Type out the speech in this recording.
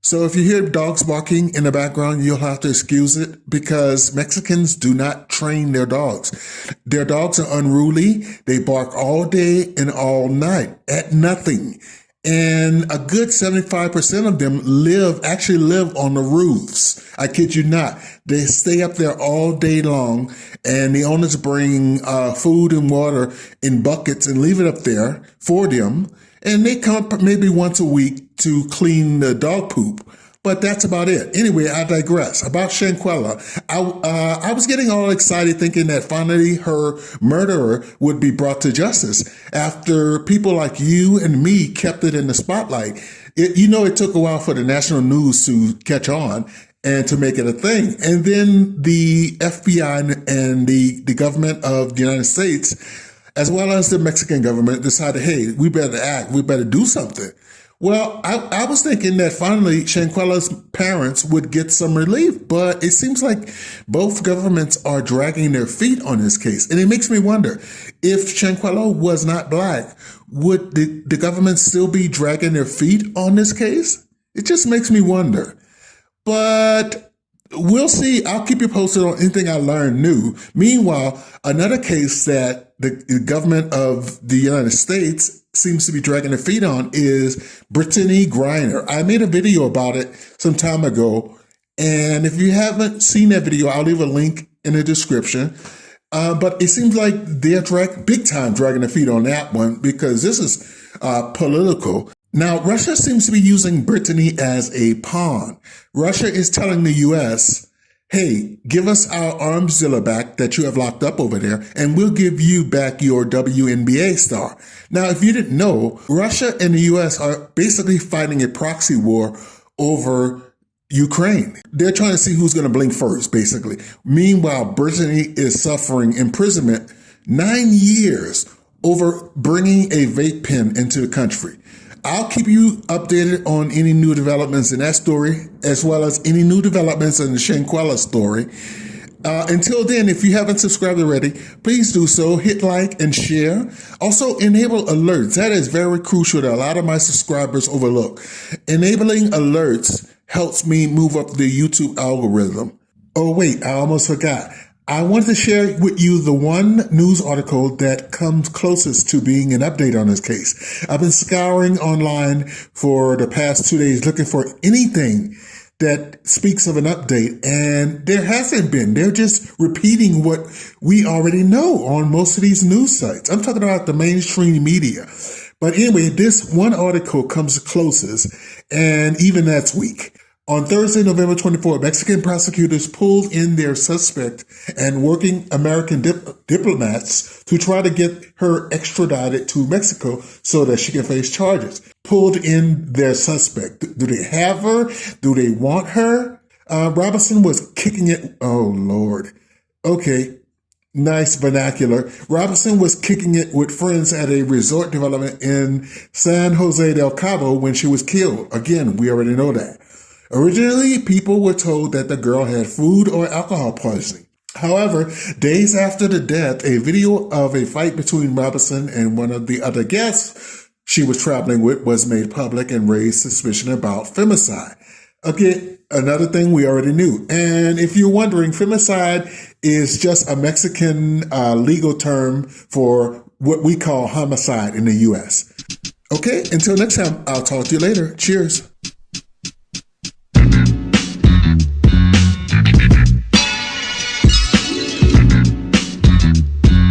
So if you hear dogs barking in the background, you'll have to excuse it because Mexicans do not train their dogs. Their dogs are unruly. They bark all day and all night at nothing. And a good 75% of them actually live on the roofs. I kid you not. They stay up there all day long, and the owners bring food and water in buckets and leave it up there for them. And they come up maybe once a week to clean the dog poop. But that's about it. Anyway, I digress. About Shanquella, I was getting all excited thinking that finally her murderer would be brought to justice after people like you and me kept it in the spotlight. It took a while for the national news to catch on and to make it a thing. And then the FBI and the government of the United States, as well as the Mexican government, decided, hey, we better act. We better do something. Well, I was thinking that finally Shanquella's parents would get some relief, but it seems like both governments are dragging their feet on this case. And it makes me wonder, if Shanquella was not Black, would the government still be dragging their feet on this case? It just makes me wonder. But we'll see. I'll keep you posted on anything I learn new. Meanwhile, another case that the government of the United States seems to be dragging their feet on is Brittney Griner. I made a video about it some time ago, and if you haven't seen that video, I'll leave a link in the description. But it seems like they're big time dragging their feet on that one because this is political. Now, Russia seems to be using Brittney as a pawn. Russia is telling the U.S., hey, give us our arms dealer back that you have locked up over there, and we'll give you back your WNBA star. Now, if you didn't know, Russia and the U.S. are basically fighting a proxy war over Ukraine. They're trying to see who's going to blink first, basically. Meanwhile, Brittney is suffering imprisonment 9 years over bringing a vape pen into the country. I'll keep you updated on any new developments in that story, as well as any new developments in the Shanquella story. Until then, if you haven't subscribed already, please do so. Hit like and share. Also, enable alerts. That is very crucial that a lot of my subscribers overlook. Enabling alerts helps me move up the YouTube algorithm. Oh, wait, I almost forgot. I wanted to share with you the one news article that comes closest to being an update on this case. I've been scouring online for the past 2 days looking for anything that speaks of an update, and there hasn't been. They're just repeating what we already know on most of these news sites. I'm talking about the mainstream media. But anyway, this one article comes closest, and even that's weak. On Thursday, November 24, Mexican prosecutors pulled in their suspect and working American diplomats to try to get her extradited to Mexico so that she can face charges. Pulled in their suspect. Do they have her? Do they want her? Robinson was kicking it. Oh, Lord. Okay. Nice vernacular. Robinson was kicking it with friends at a resort development in San Jose del Cabo when she was killed. Again, we already know that. Originally, people were told that the girl had food or alcohol poisoning. However, days after the death, a video of a fight between Robinson and one of the other guests she was traveling with was made public and raised suspicion about femicide. Again, another thing we already knew. And if you're wondering, femicide is just a Mexican legal term for what we call homicide in the U.S. Okay, until next time, I'll talk to you later. Cheers.